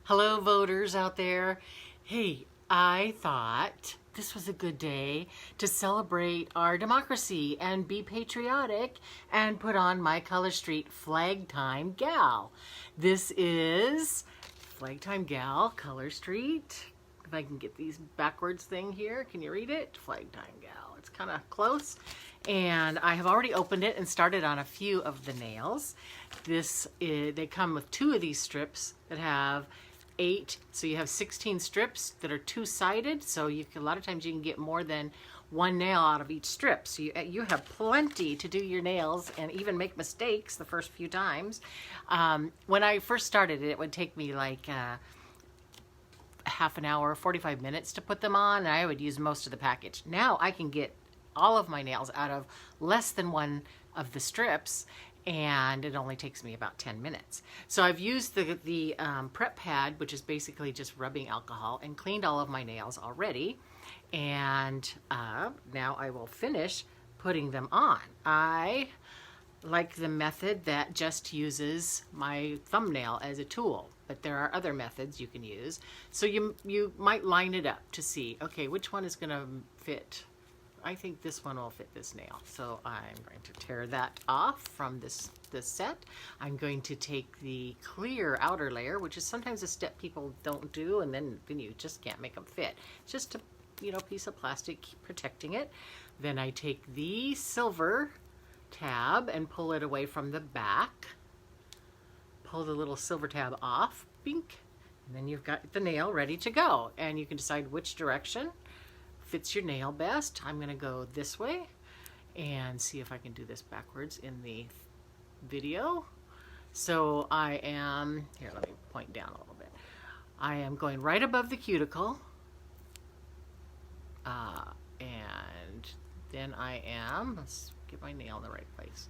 Hello, voters out there. Hey, I thought this was a good day to celebrate our democracy and be patriotic and put on my Color Street Flag Time Gal. This is Flag Time Gal, Color Street. If I can get these backwards thing here, can you read it? Flag Time Gal. It's kind of close. And I have already opened it and started on a few of the nails. They come with 2 of these strips that have 8, so you have 16 strips that are 2-sided, so a lot of times you can get more than 1 nail out of each strip. So you have plenty to do your nails and even make mistakes the first few times. When I first started it would take me like half an hour, 45 minutes to put them on, and I would use most of the package. Now I can get all of my nails out of less than 1 of the strips, and it only takes me about 10 minutes. So I've used the prep pad, which is basically just rubbing alcohol, and cleaned all of my nails already. And now I will finish putting them on. I like the method that just uses my thumbnail as a tool, but there are other methods you can use. So you might line it up to see, okay, which one is going to fit. I think this one will fit this nail. So I'm going to tear that off from this set. I'm going to take the clear outer layer, which is sometimes a step people don't do, and then you just can't make them fit. It's just a piece of plastic protecting it. Then I take the silver tab and pull it away from the back. Pull the little silver tab off, bink, and then you've got the nail ready to go. And you can decide which direction fits your nail best. I'm going to go this way and see if I can do this backwards in the video. So I am, here, let me point down a little bit. I am going right above the cuticle, and then I am, let's get my nail in the right place.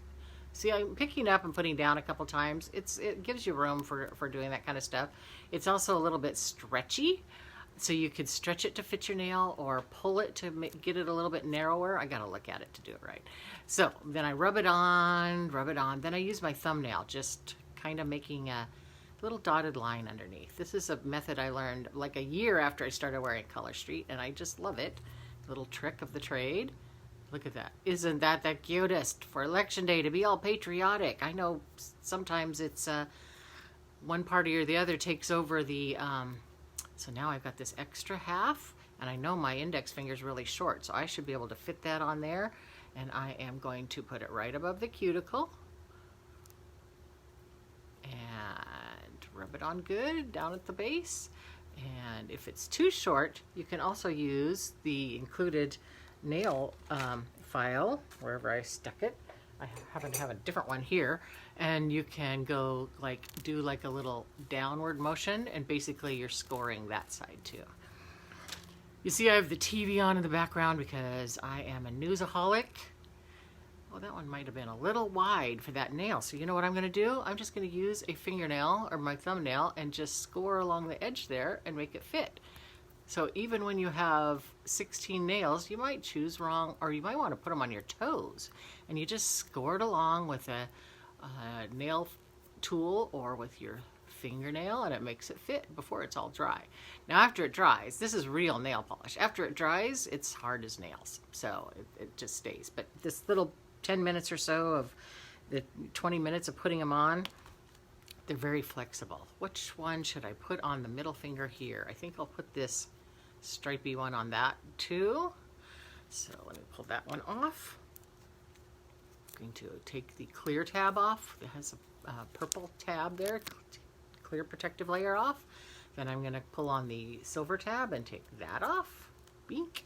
See, I'm picking up and putting down a couple times. It gives you room for doing that kind of stuff. It's also a little bit stretchy, so you could stretch it to fit your nail or pull it to get it a little bit narrower. I gotta look at it to do it right. So then I rub it on. Then I use my thumbnail, just kind of making a little dotted line underneath. This is a method I learned like a year after I started wearing Color Street, and I just love it. Little trick of the trade. Look at that. Isn't that the cutest for Election Day to be all patriotic? I know sometimes it's one party or the other takes over the so now I've got this extra half, and I know my index finger is really short, so I should be able to fit that on there. And I am going to put it right above the cuticle and rub it on good down at the base. And if it's too short, you can also use the included nail file wherever I stuck it. I happen to have a different one here, and you can go do like a little downward motion, and basically you're scoring that side too. You see I have the TV on in the background because I am a newsaholic. Well, that one might have been a little wide for that nail, so you know what I'm going to do? I'm just going to use a fingernail or my thumbnail and just score along the edge there and make it fit. So even when you have 16 nails, you might choose wrong, or you might want to put them on your toes, and you just score it along with a nail tool or with your fingernail, and it makes it fit before it's all dry. Now after it dries, this is real nail polish. After it dries, it's hard as nails, so it just stays. But this little 10 minutes or so of the 20 minutes of putting them on, they're very flexible. Which one should I put on the middle finger here? I think I'll put this stripy one on that too. So let me pull that one off. I'm going to take the clear tab off. It has a purple tab there, clear protective layer off. Then I'm going to pull on the silver tab and take that off. Bink.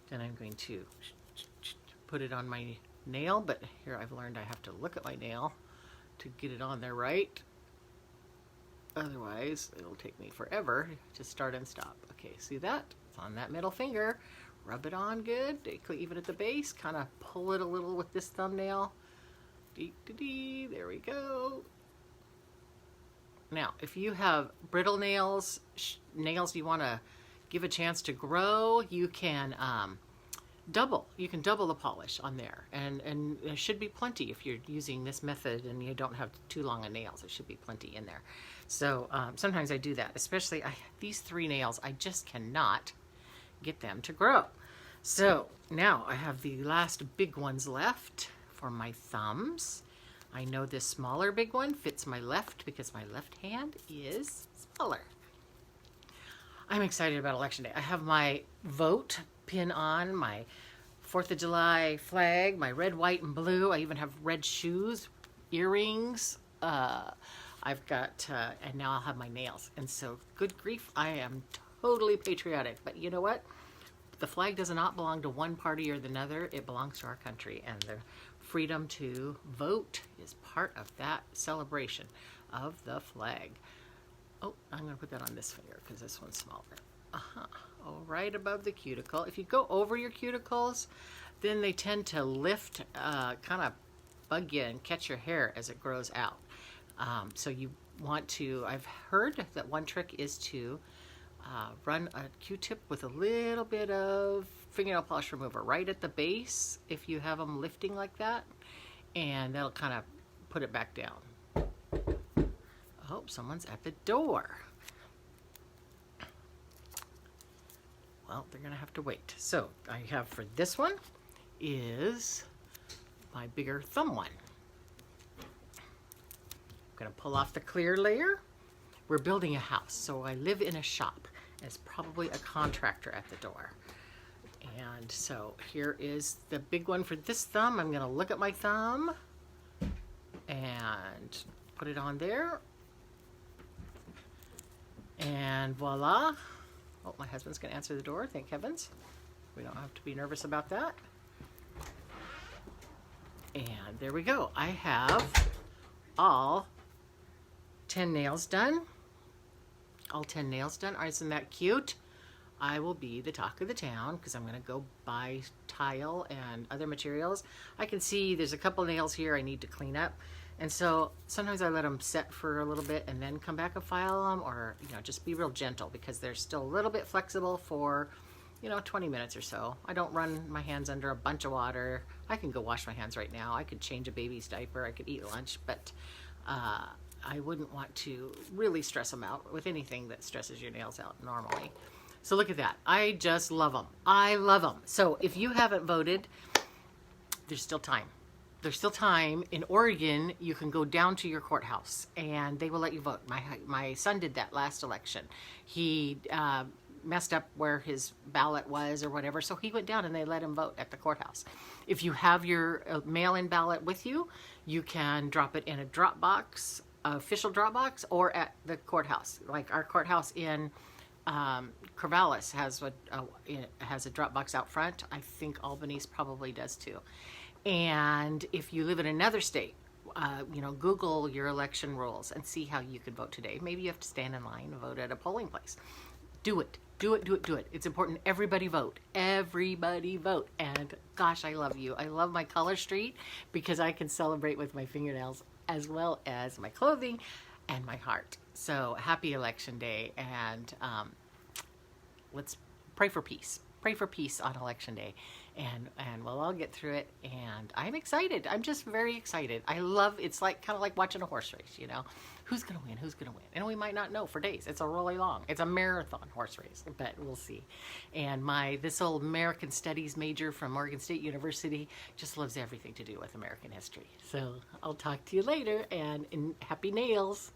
Then I'm going to put it on my nail, but here I've learned I have to look at my nail to get it on there right. Otherwise, it'll take me forever to start and stop. Okay, see that? It's on that middle finger. Rub it on good, even at the base. Kind of pull it a little with this thumbnail. There we go. Now, if you have brittle nails, nails you want to give a chance to grow, you can You can double the polish on there, and there should be plenty if you're using this method and you don't have too long of nails. There should be plenty in there. So sometimes I do that, especially these 3 nails, I just cannot get them to grow. So now I have the last big ones left for my thumbs. I know this smaller big one fits my left because my left hand is smaller. I'm excited about Election Day. I have my vote pin on, my 4th of July flag, my red, white, and blue. I even have red shoes, earrings. I've got, and now I'll have my nails. And so, good grief, I am totally patriotic. But you know what? The flag does not belong to one party or another. It belongs to our country. And the freedom to vote is part of that celebration of the flag. Oh, I'm going to put that on this finger because this one's smaller. Oh, right above the cuticle. If you go over your cuticles, then they tend to lift, kind of bug you and catch your hair as it grows out. So you want to, I've heard that one trick is to run a Q-tip with a little bit of fingernail polish remover right at the base if you have them lifting like that, and that'll kind of put it back down. Oh, someone's at the door. Well, they're going to have to wait. So I have for this one is my bigger thumb one. I'm going to pull off the clear layer. We're building a house, so I live in a shop. There's probably a contractor at the door. And so here is the big one for this thumb. I'm going to look at my thumb and put it on there. And voila. Oh, my husband's going to answer the door. Thank heavens. We don't have to be nervous about that. And there we go. I have all 10 nails done. All 10 nails done. Isn't that cute? I will be the talk of the town because I'm going to go buy tile and other materials. I can see there's a couple nails here I need to clean up. And so sometimes I let them set for a little bit and then come back and file them, or, you know, just be real gentle because they're still a little bit flexible for, you know, 20 minutes or so. I don't run my hands under a bunch of water. I can go wash my hands right now. I could change a baby's diaper. I could eat lunch, but I wouldn't want to really stress them out with anything that stresses your nails out normally. So look at that. I just love them. I love them. So if you haven't voted, there's still time. There's still time. In Oregon, you can go down to your courthouse and they will let you vote. My son did that last election. He messed up where his ballot was or whatever, so he went down and they let him vote at the courthouse. If you have your mail-in ballot with you, you can drop it in a drop box, official drop box, or at the courthouse. Like our courthouse in Corvallis has a drop box out front. I think Albany's probably does too. And if you live in another state, you know, Google your election rules and see how you could vote today. Maybe you have to stand in line and vote at a polling place. Do it. Do it, do it, do it. It's important. Everybody vote. Everybody vote. And gosh, I love you. I love my color street because I can celebrate with my fingernails as well as my clothing and my heart. So happy Election Day, and let's pray for peace. Pray for peace on Election Day, and we'll all get through it. And I'm excited. I'm just very excited. I love. It's like kind of like watching a horse race. You know, who's gonna win? Who's gonna win? And we might not know for days. It's a really long. It's a marathon horse race, but we'll see. And this old American Studies major from Oregon State University just loves everything to do with American history. So I'll talk to you later, and happy nails.